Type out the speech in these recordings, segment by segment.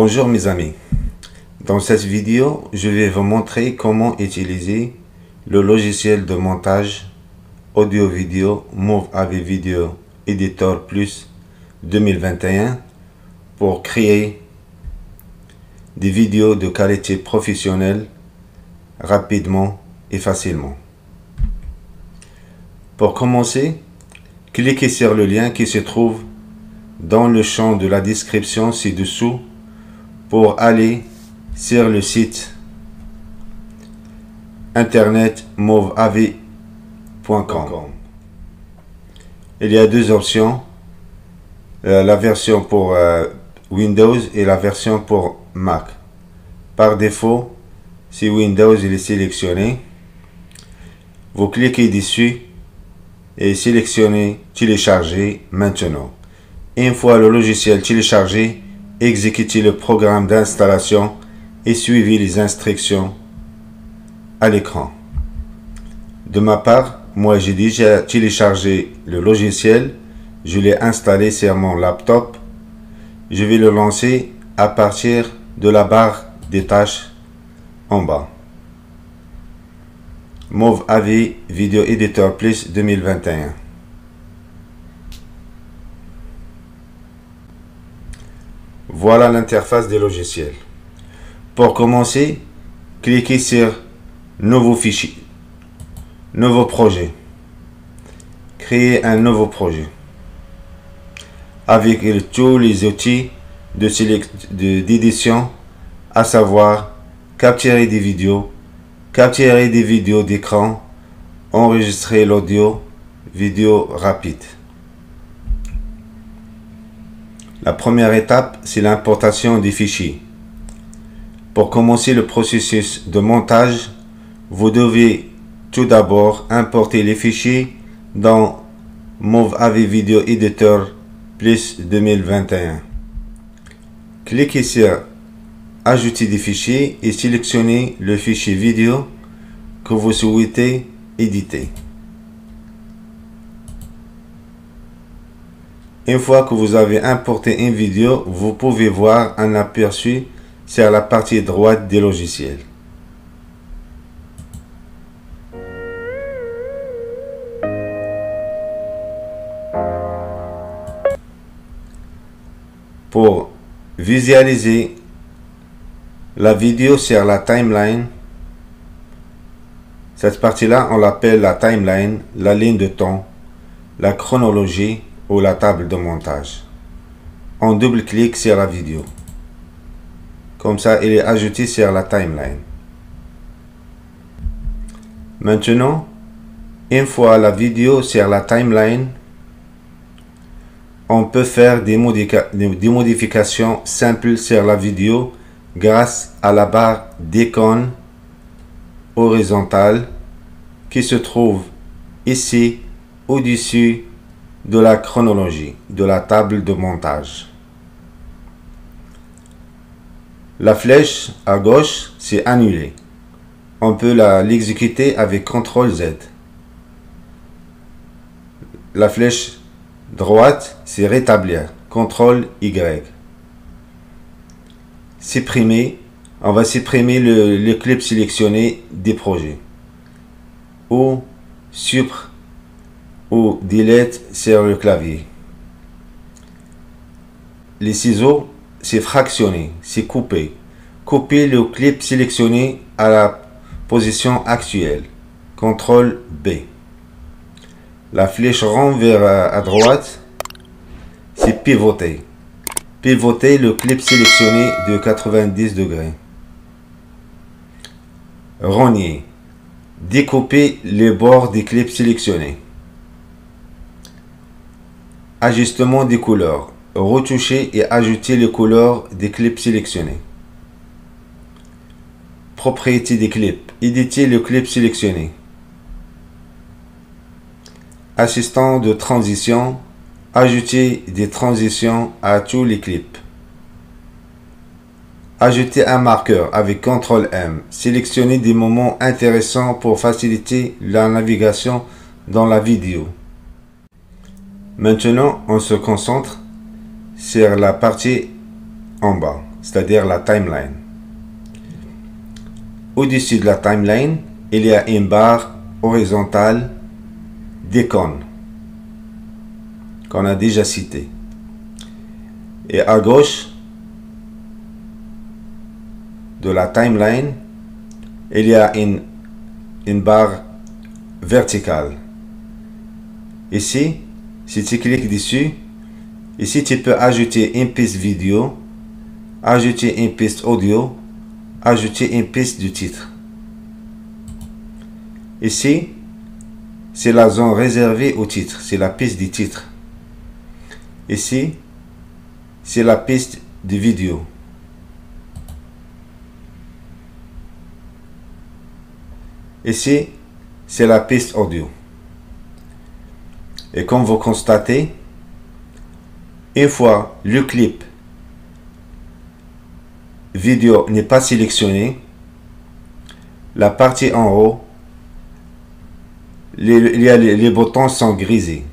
Bonjour mes amis, dans cette vidéo je vais vous montrer comment utiliser le logiciel de montage audio-vidéo Move AV Video Editor Plus 2021 pour créer des vidéos de qualité professionnelle rapidement et facilement. Pour commencer, cliquez sur le lien qui se trouve dans le champ de la description ci-dessous pour aller sur le site internet moveav.com. Il y a deux options, la version pour Windows et la version pour Mac. Par défaut, si Windows il est sélectionné, vous cliquez dessus et sélectionnez télécharger maintenant. Une fois le logiciel téléchargé, exécutez le programme d'installation et suivez les instructions à l'écran. De ma part, moi j'ai déjà téléchargé le logiciel, je l'ai installé sur mon laptop. Je vais le lancer à partir de la barre des tâches en bas. Move AV Video Editor Plus 2021. Voilà l'interface des logiciels. Pour commencer, cliquez sur Nouveau fichier, Nouveau projet. Créer un nouveau projet avec tous les outils d'édition, à savoir capturer des vidéos d'écran, enregistrer l'audio, vidéo rapide. La première étape, c'est l'importation des fichiers. Pour commencer le processus de montage, vous devez tout d'abord importer les fichiers dans Move AV Video Editor Plus 2021. Cliquez sur Ajouter des fichiers et sélectionnez le fichier vidéo que vous souhaitez éditer. Une fois que vous avez importé une vidéo, vous pouvez voir un aperçu sur la partie droite des logiciels. Pour visualiser la vidéo sur la timeline, cette partie-là, on l'appelle la timeline, la ligne de temps, la chronologie ou la table de montage. On double-clique sur la vidéo. Comme ça, il est ajouté sur la timeline. Maintenant, une fois la vidéo sur la timeline, on peut faire des modifications simples sur la vidéo grâce à la barre d'icône horizontale qui se trouve ici au-dessus de la chronologie, de la table de montage. La flèche à gauche, c'est annuler. On peut l'exécuter avec CTRL Z. La flèche droite, c'est rétablir. CTRL Y. Supprimer. On va supprimer le clip sélectionné des projets. Ou supprimer ou delete sur le clavier. Les ciseaux, c'est fractionner, c'est couper. Couper le clip sélectionné à la position actuelle. CTRL B. La flèche rond vers à droite, c'est pivoter. Pivoter le clip sélectionné de 90 degrés. Rogner. Découper les bords des clips sélectionnés. Ajustement des couleurs. Retoucher et ajouter les couleurs des clips sélectionnés. Propriétés des clips. Éditer le clip sélectionné. Assistant de transition. Ajouter des transitions à tous les clips. Ajouter un marqueur avec CTRL M. Sélectionner des moments intéressants pour faciliter la navigation dans la vidéo. Maintenant, on se concentre sur la partie en bas, c'est-à-dire la timeline. Au-dessus de la timeline, il y a une barre horizontale d'icônes qu'on a déjà cité. Et à gauche de la timeline, il y a une barre verticale. Ici, si tu cliques dessus, ici tu peux ajouter une piste vidéo, ajouter une piste audio, ajouter une piste du titre. Ici, c'est la zone réservée au titre, c'est la piste du titre. Ici, c'est la piste de vidéo. Ici, c'est la piste audio. Et comme vous constatez, une fois le clip vidéo n'est pas sélectionné, la partie en haut, les boutons sont grisés.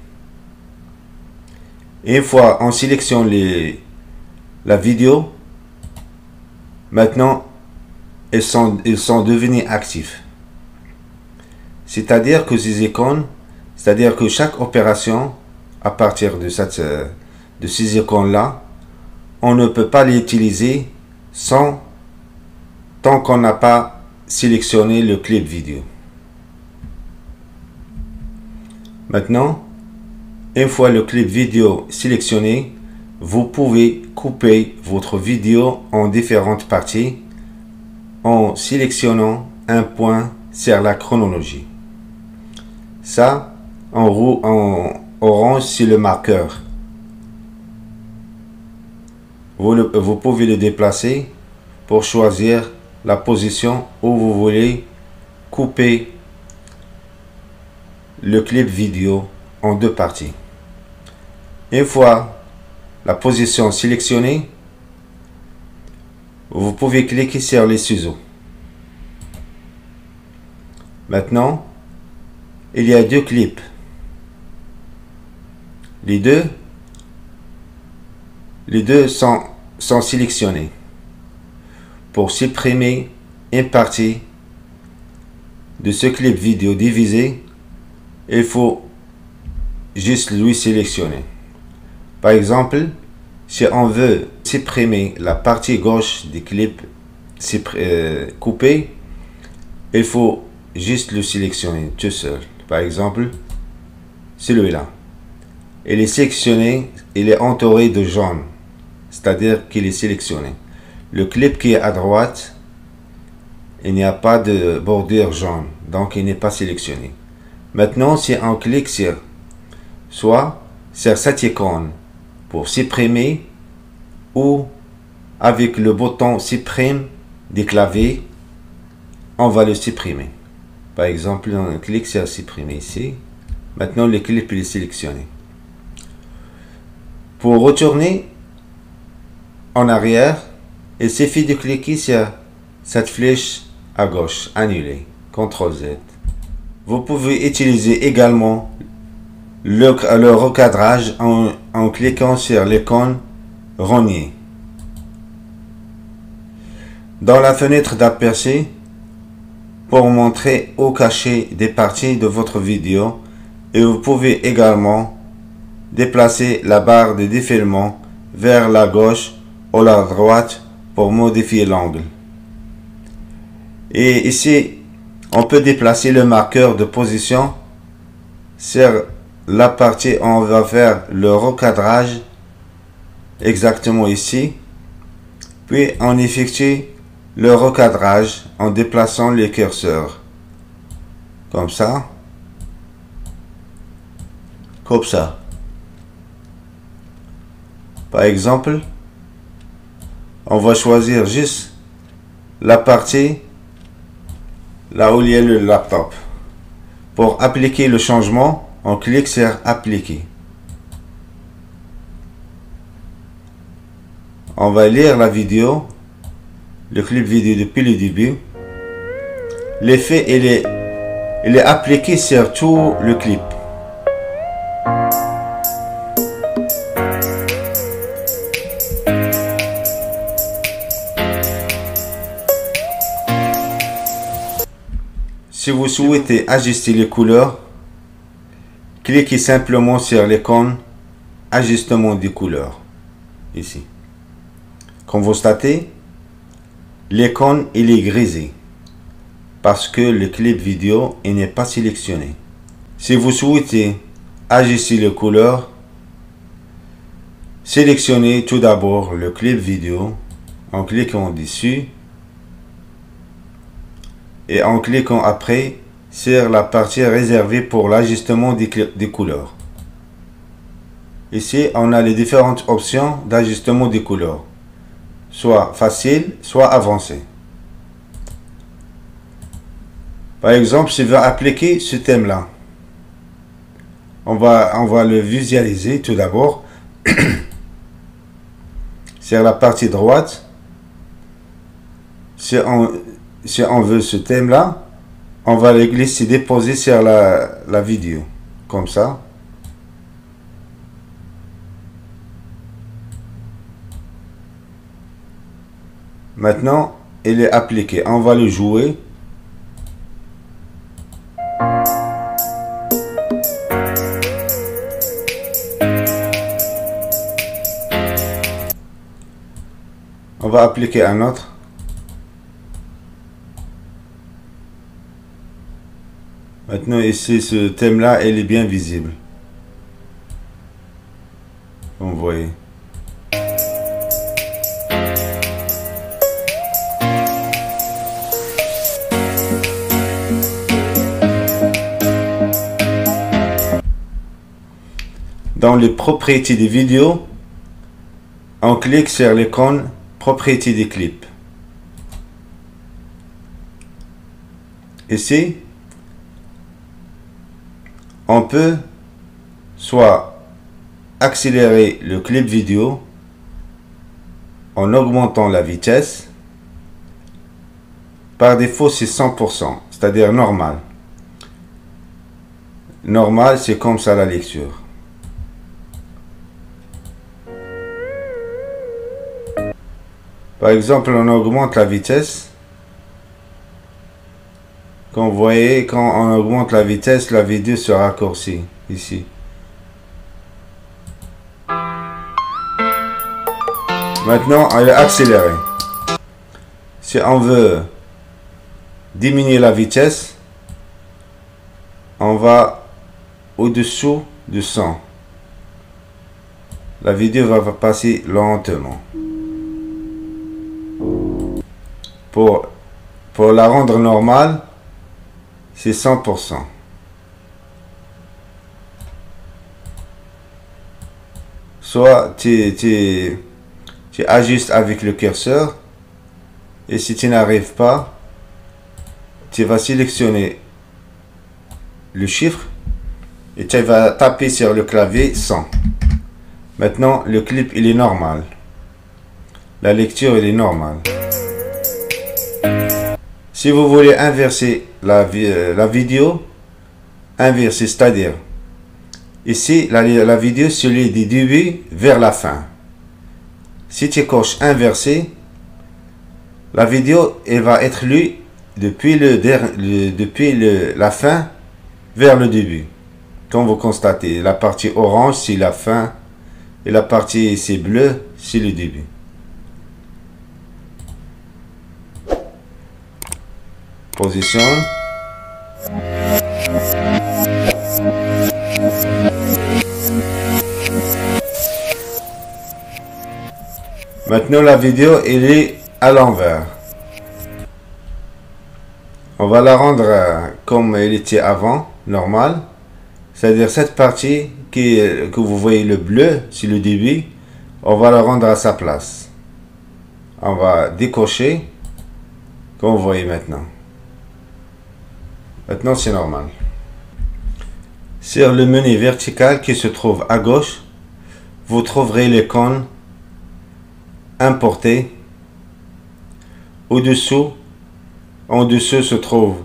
Une fois on sélectionne la vidéo, maintenant ils sont devenus actifs. C'est-à-dire que ces icônes, c'est-à-dire que chaque opération, à partir de ces icônes-là, on ne peut pas les utiliser tant qu'on n'a pas sélectionné le clip vidéo. Maintenant, une fois le clip vidéo sélectionné, vous pouvez couper votre vidéo en différentes parties en sélectionnant un point sur la chronologie. Ça, en orange, c'est le marqueur. Vous pouvez le déplacer pour choisir la position où vous voulez couper le clip vidéo en deux parties. Une fois la position sélectionnée, vous pouvez cliquer sur les ciseaux. Maintenant, il y a deux clips. Les deux sont sélectionnés. Pour supprimer une partie de ce clip vidéo divisé, il faut juste lui sélectionner. Par exemple, si on veut supprimer la partie gauche du clip coupé, il faut juste le sélectionner tout seul. Par exemple, celui-là. Il est sélectionné, il est entouré de jaune, c'est-à-dire qu'il est sélectionné. Le clip qui est à droite, il n'y a pas de bordure jaune, donc il n'est pas sélectionné. Maintenant, si on clique soit sur cette icône pour supprimer, ou avec le bouton supprime des claviers, on va le supprimer. Par exemple, on clique sur supprimer ici. Maintenant, le clip est sélectionné. Pour retourner en arrière, il suffit de cliquer sur cette flèche à gauche, annuler, CTRL Z. Vous pouvez utiliser également le recadrage en cliquant sur l'icône rogner. Dans la fenêtre d'aperçu, pour montrer ou cacher des parties de votre vidéo, et vous pouvez également déplacer la barre de défilement vers la gauche ou la droite pour modifier l'angle. Et ici, on peut déplacer le marqueur de position sur la partie où on va faire le recadrage exactement ici. Puis on effectue le recadrage en déplaçant les curseurs. Comme ça. Comme ça. Par exemple, on va choisir juste la partie là où il y a le laptop. Pour appliquer le changement, on clique sur appliquer. On va lire la vidéo, le clip vidéo depuis le début. L'effet, il est appliqué sur tout le clip. Si vous souhaitez ajuster les couleurs, cliquez simplement sur l'icône ajustement des couleurs ici. Comme vous constatez, l'icône il est grisé parce que le clip vidéo il n'est pas sélectionné. Si vous souhaitez ajuster les couleurs, sélectionnez tout d'abord le clip vidéo en cliquant dessus et en cliquant après sur la partie réservée pour l'ajustement des couleurs. Ici, on a les différentes options d'ajustement des couleurs, soit facile, soit avancé. Par exemple, si je veux appliquer ce thème-là, on va le visualiser tout d'abord. Sur la partie droite, si on veut ce thème-là, on va le glisser, déposer sur la vidéo, comme ça. Maintenant, il est appliqué. On va le jouer. On va appliquer un autre. Maintenant, ici, ce thème-là, il est bien visible. Vous voyez. Dans les propriétés des vidéos, on clique sur l'icône propriétés des clips. Ici, on peut soit accélérer le clip vidéo en augmentant la vitesse. Par défaut, c'est 100%, c'est-à-dire normal. Normal, c'est comme ça la lecture. Par exemple, on augmente la vitesse. Comme vous voyez, quand on augmente la vitesse, la vidéo se raccourcit ici. Maintenant, elle est accélérée. Si on veut diminuer la vitesse, on va au-dessous de 100. La vidéo va passer lentement. Pour la rendre normale, c'est 100%. Soit tu ajustes avec le curseur, et si tu n'arrives pas, tu vas sélectionner le chiffre et tu vas taper sur le clavier 100. Maintenant, le clip il est normal. La lecture il est normale. Si vous voulez inverser la vidéo, inverser, c'est-à-dire ici la vidéo se lit du début vers la fin. Si tu coches inverser, la vidéo elle va être lue depuis la fin vers le début. Comme vous constatez, la partie orange c'est la fin et la partie c'est bleu c'est le début. Position. Maintenant la vidéo elle est à l'envers. On va la rendre comme elle était avant, normal. C'est-à-dire cette partie que vous voyez le bleu, c'est le début. On va la rendre à sa place. On va décocher, comme vous voyez maintenant. Maintenant c'est normal. Sur le menu vertical qui se trouve à gauche, vous trouverez l'icône Importer. En dessous se trouvent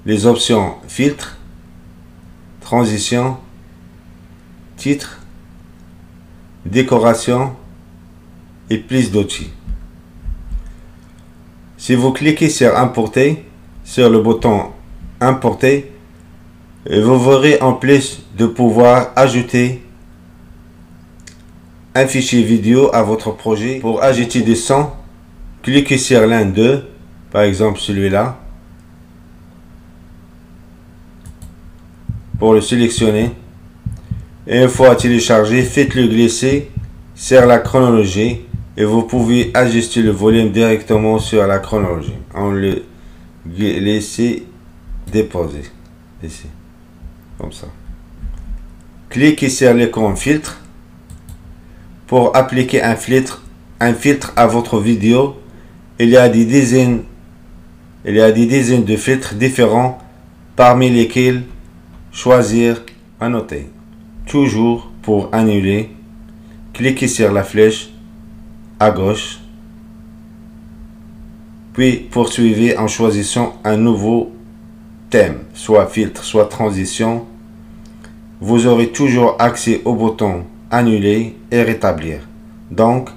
les options filtre, transition, titre, décoration et plus d'outils. Si vous cliquez sur Importer, sur le bouton importer. Et vous verrez en plus de pouvoir ajouter un fichier vidéo à votre projet. Pour ajouter des sons, cliquez sur l'un d'eux, par exemple celui-là. Pour le sélectionner. Et une fois téléchargé, faites-le glisser sur la chronologie et vous pouvez ajuster le volume directement sur la chronologie. On le laisse déposer ici, comme ça. Cliquez sur l'icône filtre pour appliquer un filtre à votre vidéo. Il y a des dizaines de filtres différents, parmi lesquels choisir annoter. Toujours pour annuler, cliquez sur la flèche à gauche, puis poursuivez en choisissant un nouveau thème, soit filtre, soit transition. Vous aurez toujours accès au bouton annuler et rétablir. Donc,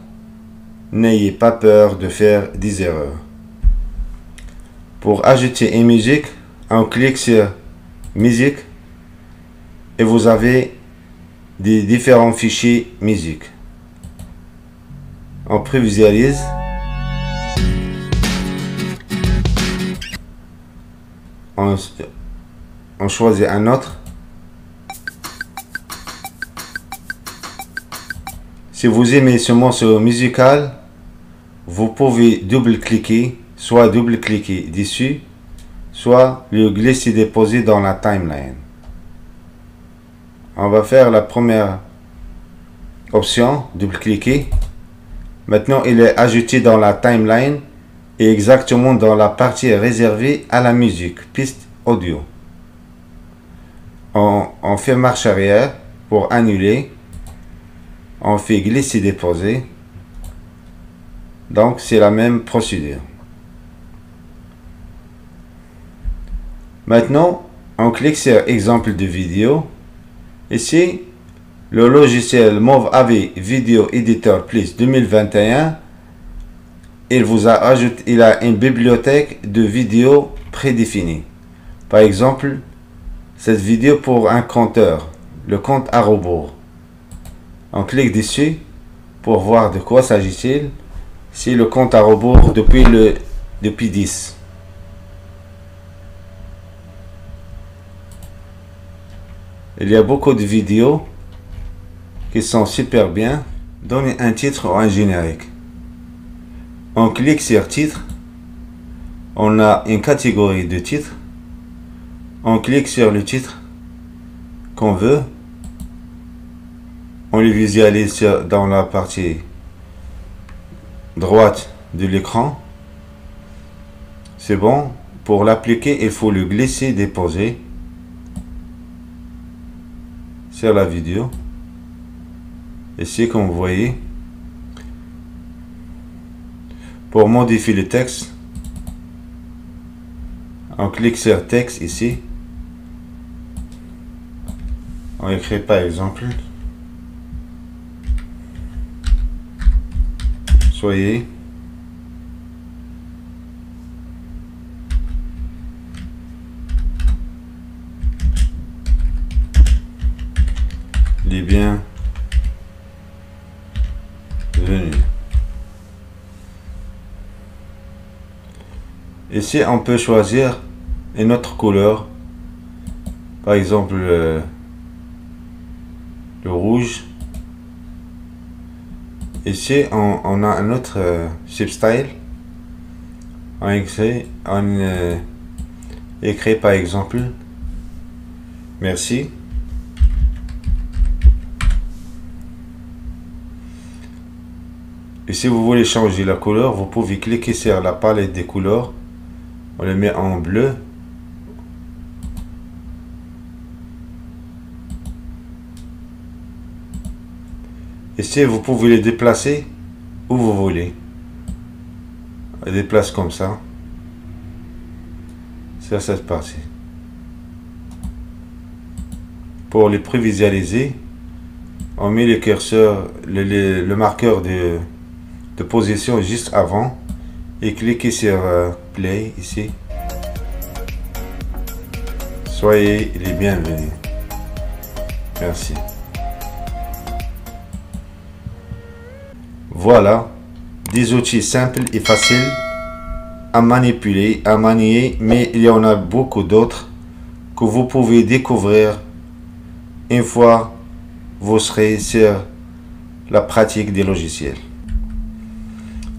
n'ayez pas peur de faire des erreurs. Pour ajouter une musique, on clique sur musique et vous avez des différents fichiers musique. On prévisualise. On choisit un autre. Si vous aimez ce morceau musical, vous pouvez double-cliquer, soit double-cliquer dessus, soit le glisser déposer dans la timeline. On va faire la première option, double-cliquer. Maintenant, il est ajouté dans la timeline et exactement dans la partie réservée à la musique, piste audio. On fait marche arrière pour annuler. On fait glisser déposer. Donc, c'est la même procédure. Maintenant, on clique sur exemple de vidéo. Ici, le logiciel Move AV Video Editor Plus 2021, il a une bibliothèque de vidéos prédéfinie. Par exemple, cette vidéo pour un compteur, le compte à rebours. On clique dessus pour voir de quoi s'agit-il. C'est le compte à rebours depuis 10. Il y a beaucoup de vidéos qui sont super bien. Donnez un titre ou un générique. On clique sur titre. On a une catégorie de titres. On clique sur le titre qu'on veut. On le visualise dans la partie droite de l'écran. C'est bon. Pour l'appliquer, il faut le glisser, déposer sur la vidéo. Ici, comme vous voyez, pour modifier le texte, on clique sur texte ici. On écrit par exemple soyez les bienvenus. Ici, on peut choisir une autre couleur, par exemple le rouge. Ici, on a un autre substyle. On écrit par exemple merci. Et si vous voulez changer la couleur, vous pouvez cliquer sur la palette des couleurs. On le met en bleu. Ici, vous pouvez les déplacer où vous voulez. On les déplace comme ça. Sur cette partie. Pour les prévisualiser, on met le curseur, le marqueur de position juste avant et cliquez sur play ici. Soyez les bienvenus. Merci. Voilà, des outils simples et faciles à manipuler, à manier, mais il y en a beaucoup d'autres que vous pouvez découvrir une fois vous serez sur la pratique des logiciels.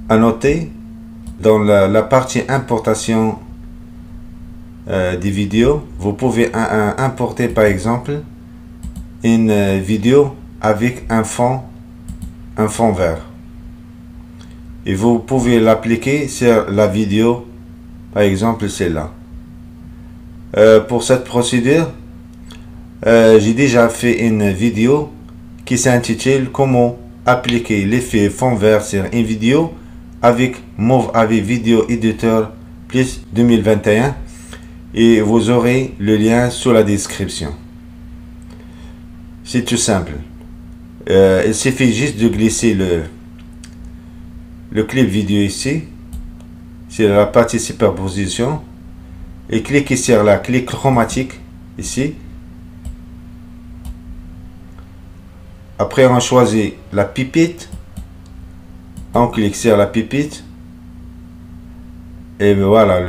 À noter, dans la partie importation des vidéos, vous pouvez importer par exemple une vidéo avec un fond vert. Et vous pouvez l'appliquer sur la vidéo, par exemple celle-là. Pour cette procédure, j'ai déjà fait une vidéo qui s'intitule comment appliquer l'effet fond vert sur une vidéo avec Move AV Video Editor Plus 2021 et vous aurez le lien sous la description. C'est tout simple. Il suffit juste de glisser le clip vidéo ici, c'est la partie superposition, et cliquez sur la clé chromatique ici. Après on choisit la pipette, on clique sur la pipette et voilà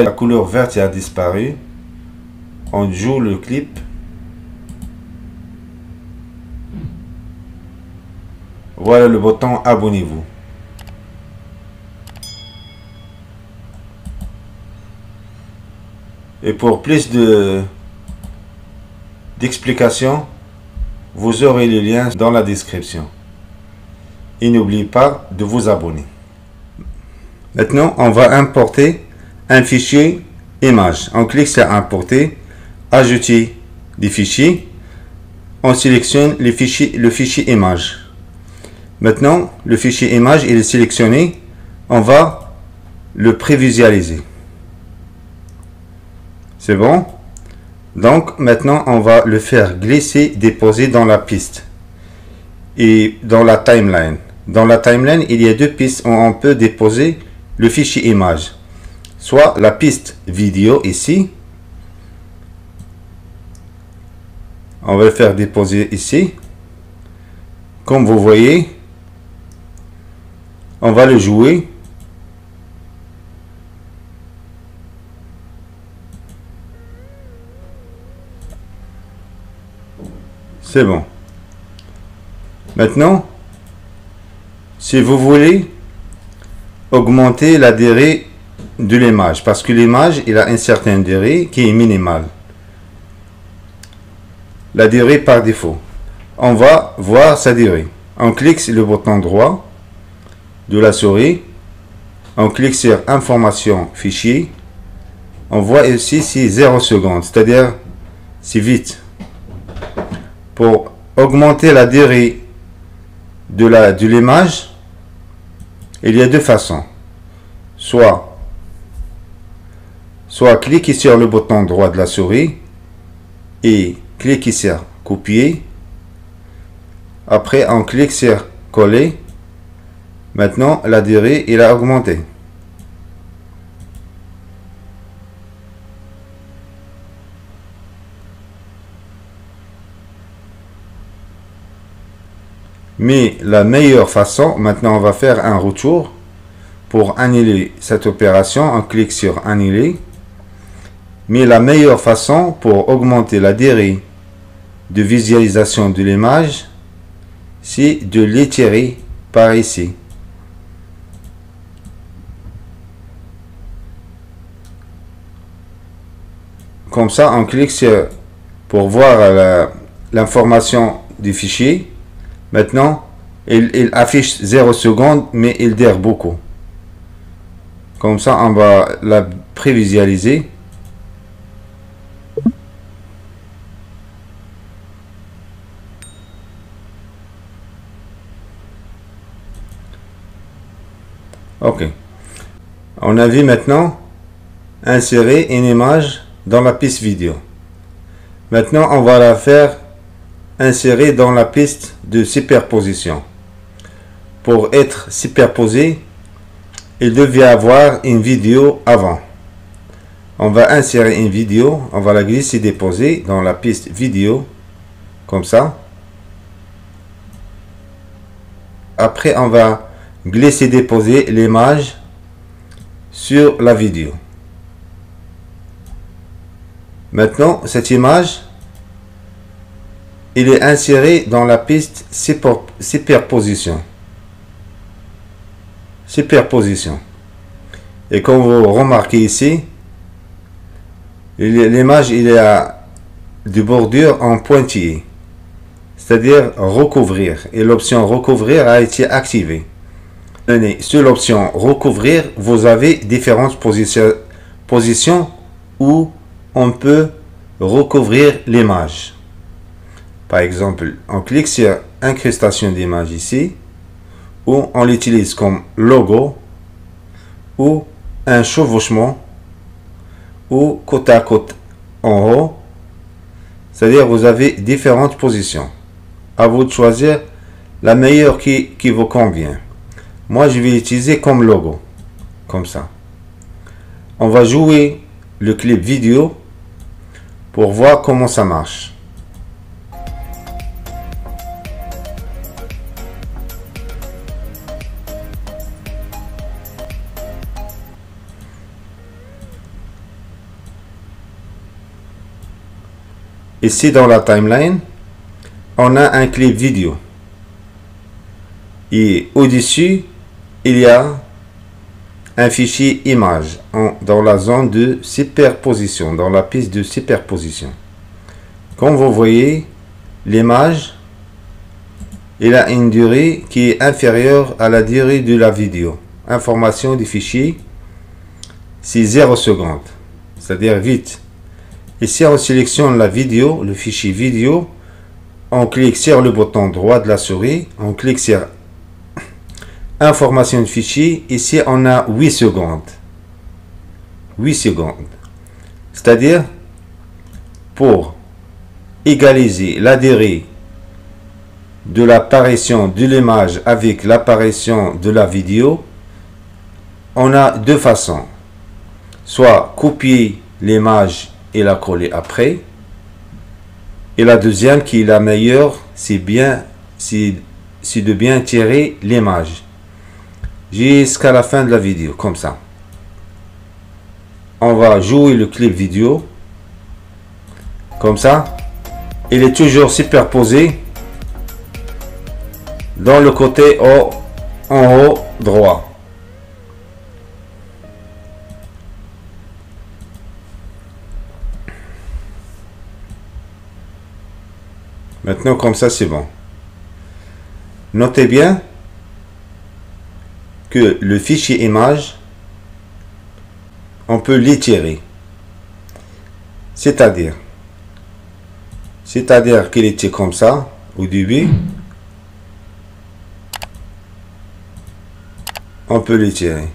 la couleur verte a disparu. On joue le clip. Voilà le bouton abonnez-vous. Et pour plus d'explications, vous aurez le lien dans la description. Et n'oubliez pas de vous abonner. Maintenant, on va importer un fichier image. On clique sur importer, ajouter des fichiers. On sélectionne le fichier image. Maintenant, le fichier image il est sélectionné. On va le prévisualiser. C'est bon? Donc, maintenant, on va le faire glisser, déposer dans la piste. Et dans la timeline. Dans la timeline, il y a deux pistes où on peut déposer le fichier image. Soit la piste vidéo ici. On va le faire déposer ici. Comme vous voyez, on va le jouer. C'est bon. Maintenant, si vous voulez augmenter la durée de l'image, parce que l'image il a une certaine durée qui est minimale. La durée par défaut. On va voir sa durée. On clique sur le bouton droit de la souris. On clique sur information fichier. On voit ici c'est 0 secondes, c'est-à-dire c'est vite. Pour augmenter la durée de l'image, il y a deux façons. Soit cliquez sur le bouton droit de la souris et cliquez sur copier. Après, on clique sur coller. Maintenant, la durée il a augmenté. Mais la meilleure façon, maintenant on va faire un retour. Pour annuler cette opération, on clique sur annuler. Mais la meilleure façon pour augmenter la durée de visualisation de l'image, c'est de l'étirer par ici. Comme ça, on clique sur pour voir l'information du fichier. Maintenant, il affiche 0 secondes, mais il dure beaucoup. Comme ça, on va la prévisualiser. Ok. On a vu maintenant insérer une image dans la piste vidéo. Maintenant, on va la faire insérer dans la piste de superposition. Pour être superposé, il devait avoir une vidéo avant. On va insérer une vidéo, on va la glisser déposer dans la piste vidéo, comme ça. Après, on va glisser déposer l'image sur la vidéo. Maintenant, cette image, il est inséré dans la piste superposition. Superposition. Et comme vous remarquez ici, l'image il est à du bordure en pointillé, c'est-à-dire recouvrir, et l'option recouvrir a été activée. Sur l'option recouvrir, vous avez différentes positions où on peut recouvrir l'image. Par exemple, on clique sur incrustation d'image ici, ou on l'utilise comme logo, ou un chevauchement, ou côte à côte en haut. C'est-à-dire vous avez différentes positions. À vous de choisir la meilleure qui vous convient. Moi, je vais utiliser comme logo, comme ça. On va jouer le clip vidéo pour voir comment ça marche. Ici dans la timeline, on a un clip vidéo. Et au-dessus, il y a un fichier image dans la zone de superposition, dans la piste de superposition. Comme vous voyez, l'image, il a une durée qui est inférieure à la durée de la vidéo. Information du fichier, c'est 0 secondes, c'est-à-dire vite. Ici, on sélectionne la vidéo, le fichier vidéo, on clique sur le bouton droit de la souris, on clique sur information de fichier. Ici, on a 8 secondes. 8 secondes. C'est-à-dire, pour égaliser la durée de l'apparition de l'image avec l'apparition de la vidéo, on a deux façons. Soit copier l'image et la coller après. Et la deuxième, qui est la meilleure, c'est de bien tirer l'image jusqu'à la fin de la vidéo, comme ça. On va jouer le clip vidéo, comme ça. Il est toujours superposé dans le côté en haut droit. Maintenant, comme ça, c'est bon. Notez bien que le fichier image, on peut l'étirer. C'est-à-dire qu'il était comme ça au début. On peut l'étirer.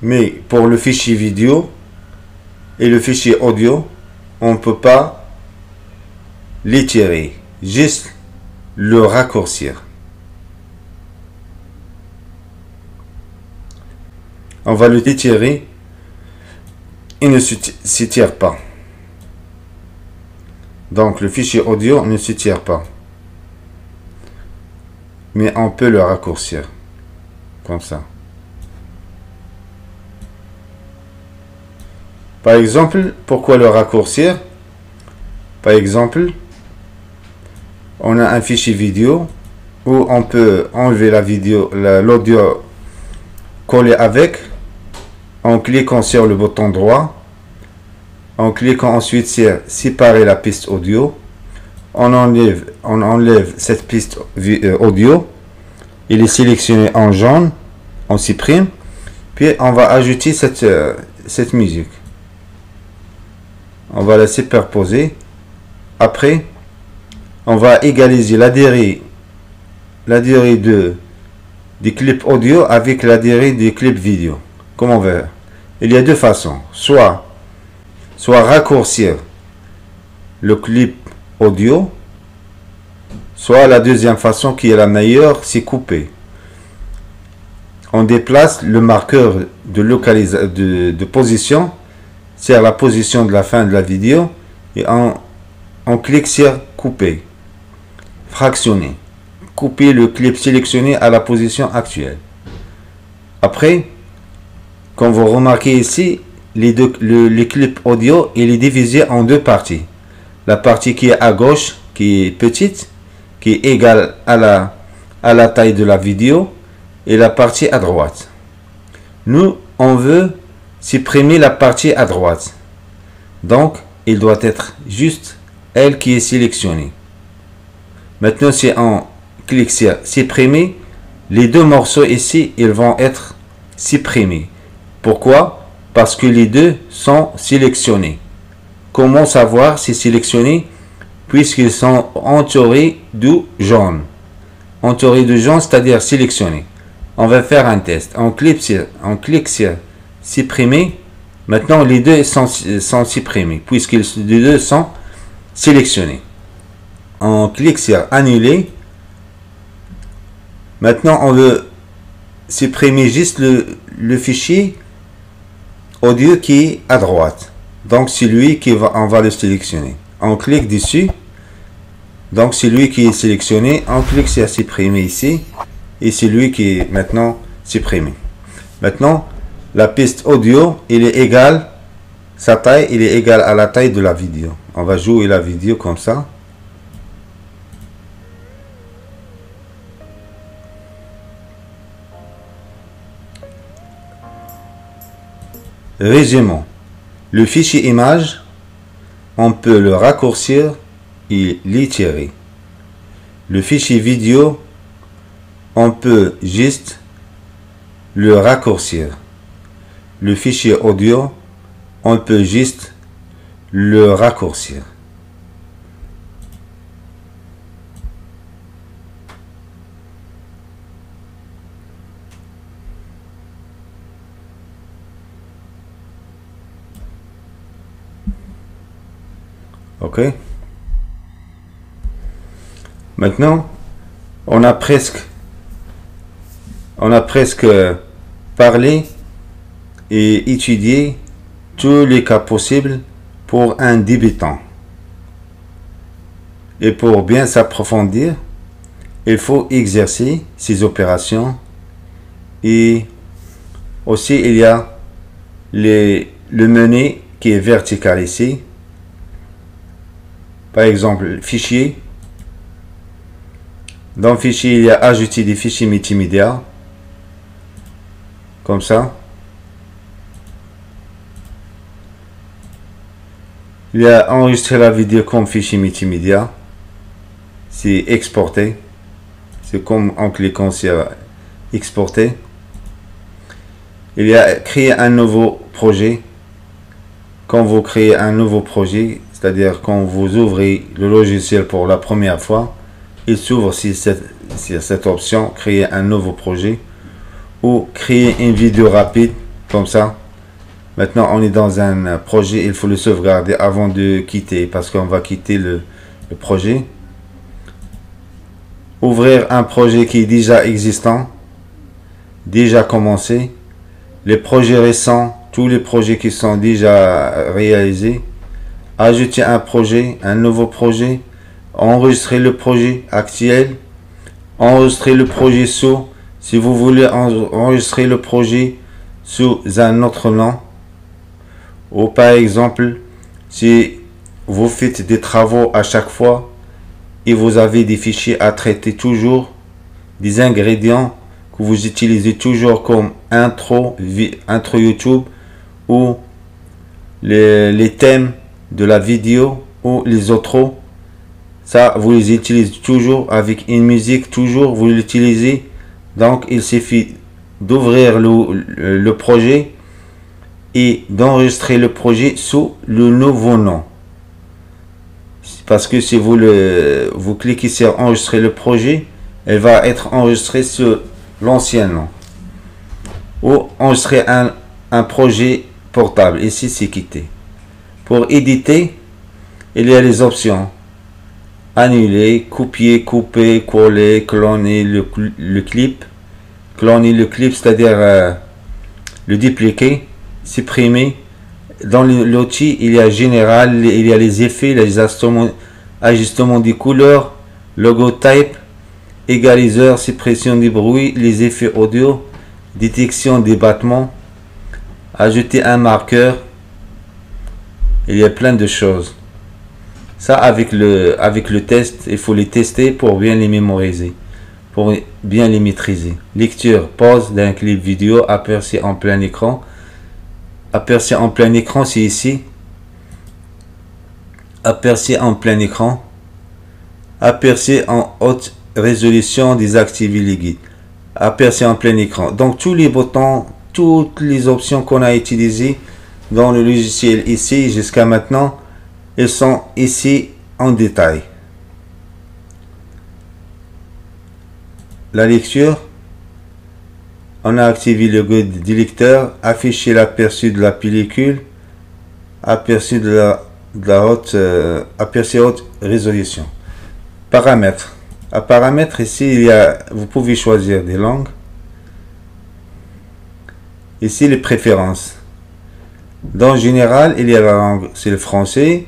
Mais pour le fichier vidéo et le fichier audio, on ne peut pas l'étirer, juste le raccourcir. On va le étirer, il ne s'étire pas. Donc le fichier audio ne s'étire pas. Mais on peut le raccourcir, comme ça. Par exemple, pourquoi le raccourcir? Par exemple, on a un fichier vidéo où on peut enlever la vidéo, l'audio collé avec, en cliquant sur le bouton droit, en cliquant ensuite sur séparer la piste audio, on enlève cette piste audio, il est sélectionné en jaune, on supprime, puis on va ajouter cette musique. On va la superposer. Après, on va égaliser la durée du clip audio avec la durée du clip vidéo. Comment faire? Il y a deux façons. Soit raccourcir le clip audio, soit la deuxième façon qui est la meilleure, c'est couper. on déplace le marqueur de position sur la position de la fin de la vidéo et on clique sur couper, fractionner, couper le clip sélectionné à la position actuelle. Après, comme vous remarquez ici, le clip audio il est divisé en deux parties. La partie qui est à gauche, qui est petite, qui est égale à la taille de la vidéo, et la partie à droite. Nous, on veut supprimer la partie à droite. Donc, il doit être juste elle qui est sélectionnée. Maintenant, si on clique sur supprimer, les deux morceaux ici, ils vont être supprimés. Pourquoi? Parce que les deux sont sélectionnés. Comment savoir si sélectionnés? Puisqu'ils sont entourés de jaune. Entourés de jaune, c'est-à-dire sélectionnés. On va faire un test. On clique sur supprimer. Maintenant, les deux sont supprimés, puisque les deux sont sélectionnés. On clique sur annuler. Maintenant, on veut supprimer juste le fichier audio qui est à droite. Donc, celui on va le sélectionner. On clique dessus. Donc, celui qui est sélectionné, on clique sur supprimer ici. Et celui qui est maintenant supprimé. Maintenant, la piste audio, il est égal, sa taille, il est égal à la taille de la vidéo. On va jouer la vidéo comme ça. Résumons. Le fichier image, on peut le raccourcir et l'étirer. Le fichier vidéo, on peut juste le raccourcir. Le fichier audio, on peut juste le raccourcir. OK. Maintenant, on a presque parlé et étudié tous les cas possibles pour un débutant. Et pour bien s'approfondir, il faut exercer ces opérations. Et aussi, il y a le menu qui est vertical ici. Par exemple, fichier. Dans le fichier, il y a ajouter des fichiers multimédia. Comme ça. Il y a enregistrer la vidéo comme fichier multimédia. C'est exporter. C'est comme en cliquant sur exporter. Il y a créer un nouveau projet. Quand vous créez un nouveau projet, c'est-à-dire quand vous ouvrez le logiciel pour la première fois, il s'ouvre sur cette option créer un nouveau projet ou créer une vidéo rapide comme ça. Maintenant on est dans un projet, il faut le sauvegarder avant de quitter parce qu'on va quitter le projet. Ouvrir un projet qui est déjà existant, déjà commencé. Les projets récents, tous les projets qui sont déjà réalisés. Ajouter un projet, un nouveau projet. Enregistrer le projet actuel. Enregistrer le projet sous, si vous voulez enregistrer le projet sous un autre nom. Ou par exemple, si vous faites des travaux à chaque fois et vous avez des fichiers à traiter toujours, des ingrédients que vous utilisez toujours comme intro YouTube ou les thèmes de la vidéo ou les autres, ça vous les utilisez toujours avec une musique, toujours vous l'utilisez. Donc il suffit d'ouvrir le projet et d'enregistrer le projet sous le nouveau nom. Parce que si vous cliquez sur enregistrer le projet, elle va être enregistrée sur l'ancien nom. Ou enregistrer un projet portable. Ici c'est quitter. Pour éditer, il y a les options. Annuler, copier, couper, coller, cloner le clip, cloner le clip, c'est-à-dire le dupliquer, supprimer. Dans l'outil, il y a général, il y a les effets, les ajustements des couleurs, logo type, égaliseur, suppression du bruit, les effets audio, détection des battements, ajouter un marqueur. Il y a plein de choses. Ça, avec le test, il faut les tester pour bien les mémoriser, pour bien les maîtriser. Lecture, pause d'un clip vidéo, aperçu en plein écran. Aperçu en plein écran, c'est ici. Aperçu en plein écran. Aperçu en haute résolution, désactiver les guides. Aperçu en plein écran. Donc tous les boutons, toutes les options qu'on a utilisées dans le logiciel ici jusqu'à maintenant, elles sont ici en détail. La lecture. On a activé le guide du lecteur, affiché l'aperçu de la pellicule, aperçu de la haute, aperçu haute résolution. Paramètres. À paramètres, ici, il y a, vous pouvez choisir des langues. Ici, les préférences. Dans général, il y a la langue, c'est le français.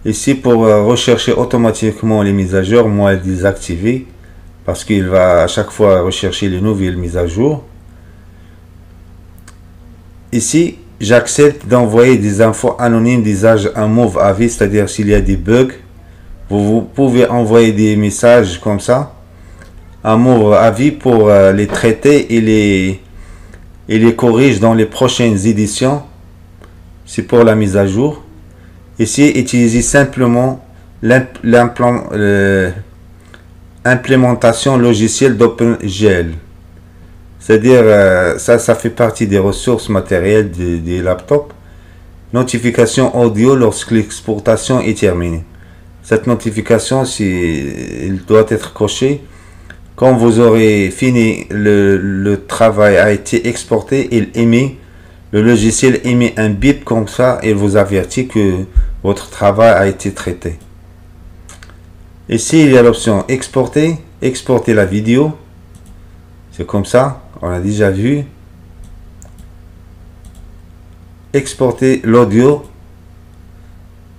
Ici, pour rechercher automatiquement les mises à jour, moi, désactiver, parce qu'il va à chaque fois rechercher les nouvelles mises à jour. Ici, j'accepte d'envoyer des infos anonymes d'usage en move avis, c'est-à-dire s'il y a des bugs, vous pouvez envoyer des messages comme ça, en move avis pour les traiter et les corriger dans les prochaines éditions. C'est pour la mise à jour. Ici, utilisez simplement l'implémentation logicielle d'OpenGL. C'est-à-dire, ça fait partie des ressources matérielles des laptops. Notification audio lorsque l'exportation est terminée. Cette notification, il doit être coché. Quand vous aurez fini, le travail a été exporté, le logiciel émet un bip comme ça et vous avertit que votre travail a été traité. Ici, il y a l'option exporter la vidéo. C'est comme ça. On a déjà vu. Exporter l'audio.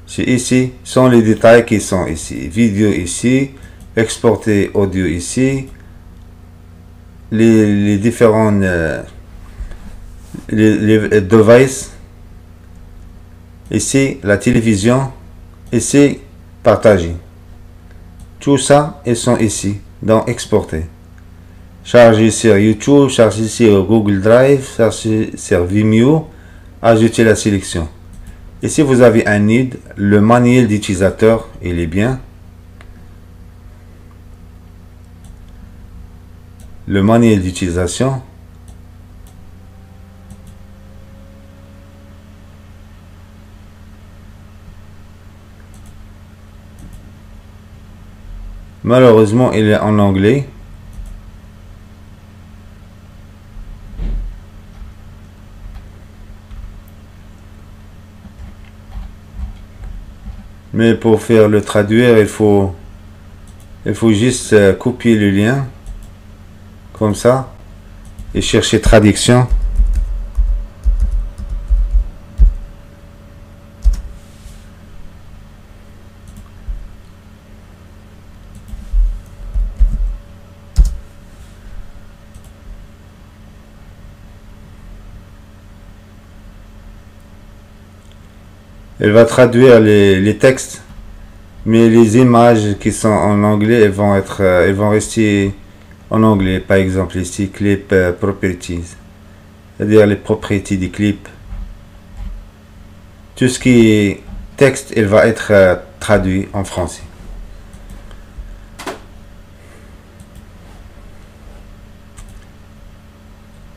C'est ici. Sont les détails qui sont ici. Vidéo ici. Exporter audio ici. Les différents les devices. Ici, la télévision. Ici, partager. Tout ça, ils sont ici. Dans exporter. Charger sur YouTube, charger sur Google Drive, charger sur Vimeo, ajouter la sélection. Ici, vous avez un NID, le manuel d'utilisateur, il est bien. Le manuel d'utilisation. Malheureusement, il est en anglais. Mais pour faire le traduire, il faut juste copier le lien comme ça et chercher traduction. Elle va traduire les textes, mais les images qui sont en anglais, elles vont rester en anglais. Par exemple ici, clip properties, c'est-à-dire les propriétés des clips. Tout ce qui est texte, il va être traduit en français.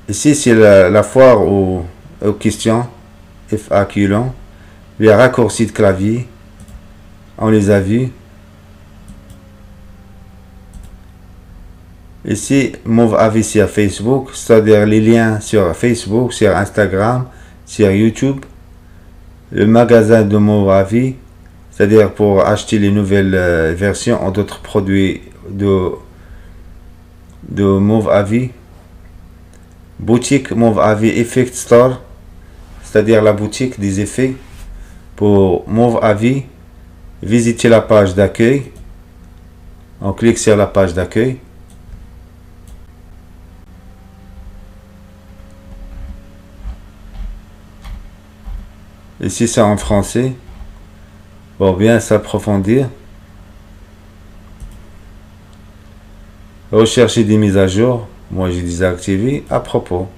Ici, c'est la foire aux questions, FAQ long. Les raccourcis de clavier, on les a vus. Ici, move avis sur Facebook, c'est-à-dire les liens sur Facebook, sur Instagram, sur YouTube. Le magasin de move avis, c'est-à-dire pour acheter les nouvelles versions ou d'autres produits de move avis. boutique Movavi Effect Store, c'est-à-dire la boutique des effets. Pour Movavi, visitez la page d'accueil. On clique sur la page d'accueil. Ici c'est en français. Pour bien s'approfondir. Rechercher des mises à jour. Moi j'ai désactivé. À propos.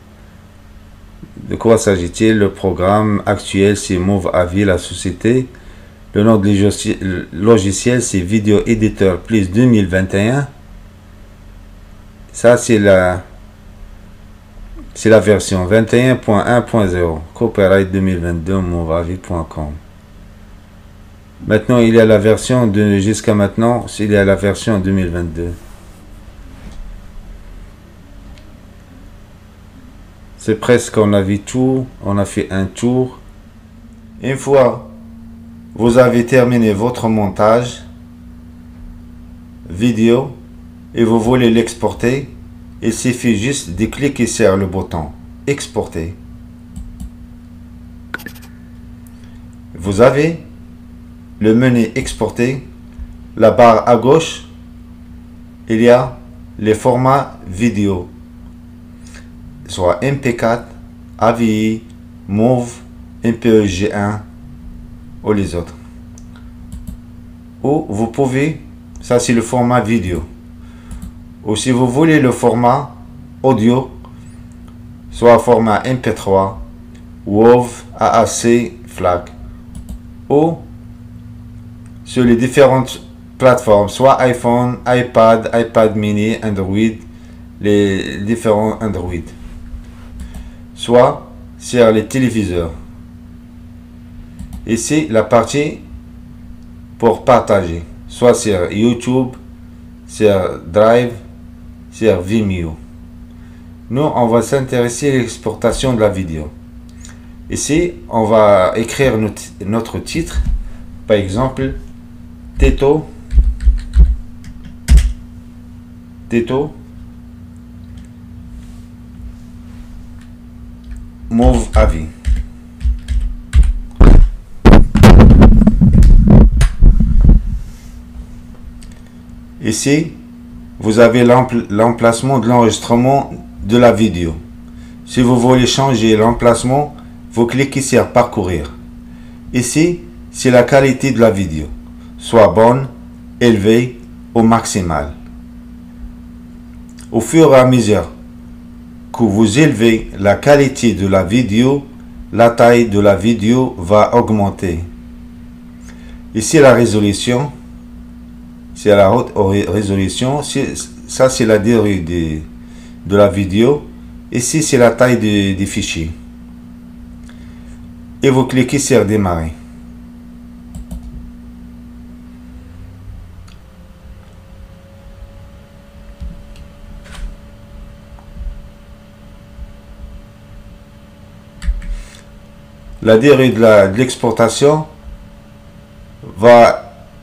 De quoi s'agit-il? Le programme actuel c'est Movavi, la société. Le nom de logiciel c'est Video Editor Plus 2021. Ça c'est la version 21.1.0. Copyright 2022 movavi.com. Maintenant il y a la version de jusqu'à maintenant, il y a la version 2022. C'est presque, on a vu tout, on a fait un tour. Une fois vous avez terminé votre montage vidéo et vous voulez l'exporter, il suffit juste de cliquer sur le bouton exporter. Vous avez le menu exporter, la barre à gauche, il y a les formats vidéo, soit MP4, AVI, MOV, MPEG-1 ou les autres. Ou vous pouvez, ça c'est le format vidéo. Ou si vous voulez le format audio, soit format MP3, WAV, AAC, FLAC. Ou sur les différentes plateformes, soit iPhone, iPad, iPad mini, Android, les différents Android. Soit sur les téléviseurs. Ici, la partie pour partager, soit sur YouTube, sur Drive, sur Vimeo. Nous, on va s'intéresser à l'exportation de la vidéo. Ici, on va écrire notre titre, par exemple, Teto Movavi. Ici, vous avez l'emplacement de l'enregistrement de la vidéo. Si vous voulez changer l'emplacement, vous cliquez sur parcourir. Ici, c'est la qualité de la vidéo, soit bonne, élevée ou maximale. Au fur et à mesure que vous élevez la qualité de la vidéo, la taille de la vidéo va augmenter. Ici, la résolution. C'est la haute résolution. Ça, c'est la durée de la vidéo. Ici, c'est la taille des fichiers. Et vous cliquez sur démarrer. La durée de l'exportation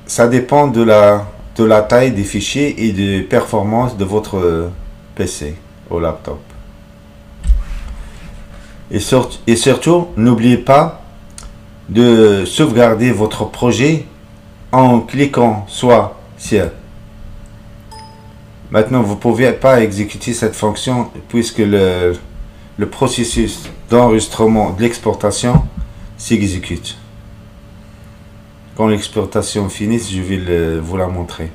ça dépend de la taille des fichiers et de performance de votre PC ou laptop. Et surtout, n'oubliez pas de sauvegarder votre projet en cliquant soit sur. Maintenant, vous ne pouvez pas exécuter cette fonction puisque le processus d'enregistrement de l'exportation s'exécute. Quand l'exportation finisse, je vais vous la montrer.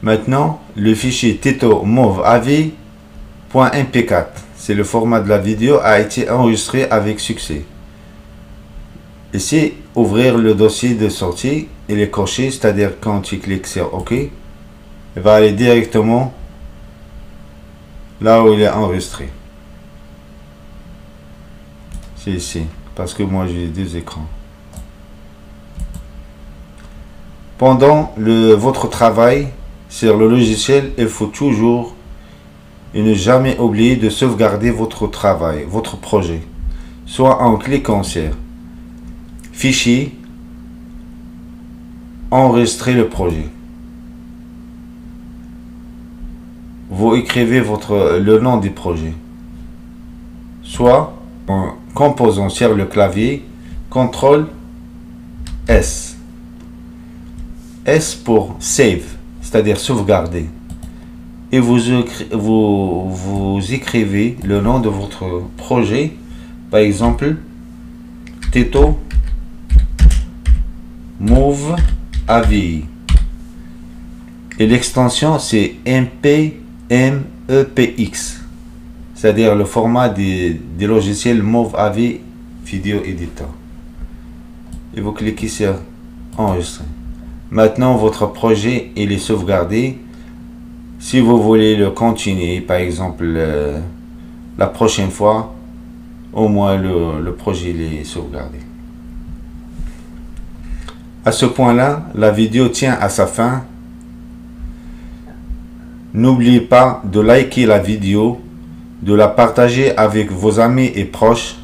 Maintenant, le fichier Teto Movavi.mp4, c'est le format de la vidéo, a été enregistré avec succès. Ici, ouvrir le dossier de sortie, il est coché, c'est-à-dire quand tu cliques sur OK, il va aller directement là où il est enregistré. C'est ici, parce que moi j'ai deux écrans. Pendant votre travail sur le logiciel, il faut toujours et ne jamais oublier de sauvegarder votre travail, votre projet, soit en cliquant sur Fichier, enregistrer le projet. Vous écrivez le nom du projet, soit en composant sur le clavier CTRL S. S pour save, c'est-à-dire sauvegarder. Et vous écrivez le nom de votre projet, par exemple Teto Move AVI. Et l'extension c'est MEPX, c'est-à-dire le format des logiciels Move AVI Video Editor. Et vous cliquez sur enregistrer. Maintenant votre projet il est sauvegardé. Si vous voulez le continuer, par exemple la prochaine fois, au moins le projet il est sauvegardé. À ce point-là, la vidéo tient à sa fin. N'oubliez pas de liker la vidéo, de la partager avec vos amis et proches,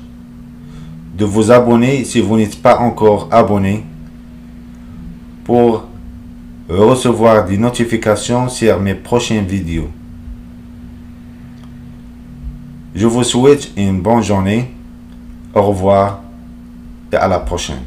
de vous abonner si vous n'êtes pas encore abonné pour recevoir des notifications sur mes prochaines vidéos. Je vous souhaite une bonne journée. Au revoir et à la prochaine.